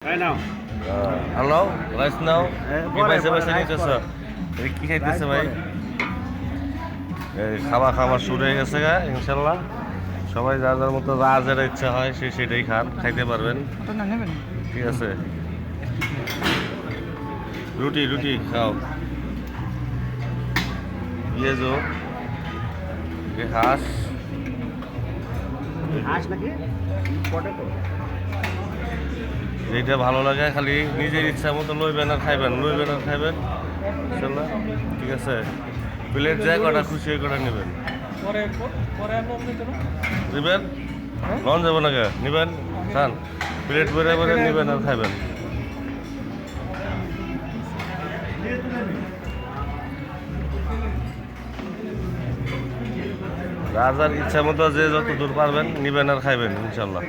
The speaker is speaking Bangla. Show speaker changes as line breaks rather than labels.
হ্যালো রাইস নাও কি পাইছে পাইছে নিতেছ কি খাইতেছে ভাই খাওয়া শুরু হয়ে গেছে গা ইনশাল্লাহ সবাই যার যার মতো যার ইচ্ছা হয় সে সেটাই খান খাইতে পারবেন ঠিক আছে রুটি রুটি খাও ইয়েজো হাঁস
হাঁস নাকি পটেটো
যেটা ভালো লাগে খালি নিজের ইচ্ছা মতো লইবেন আর খাইবেন ইনশাল্লাহ ঠিক আছে প্লেট যায় কটা খুশি হয়ে কটা নেবেন নেবেন লন যাবো না কে নেবেন খান প্লেট ভরে ভরে নেবেন আর খাইবেন যার যার ইচ্ছা মতো যে যত দূর পারবেন নিবেন আর খাইবেন ইনশাল্লাহ।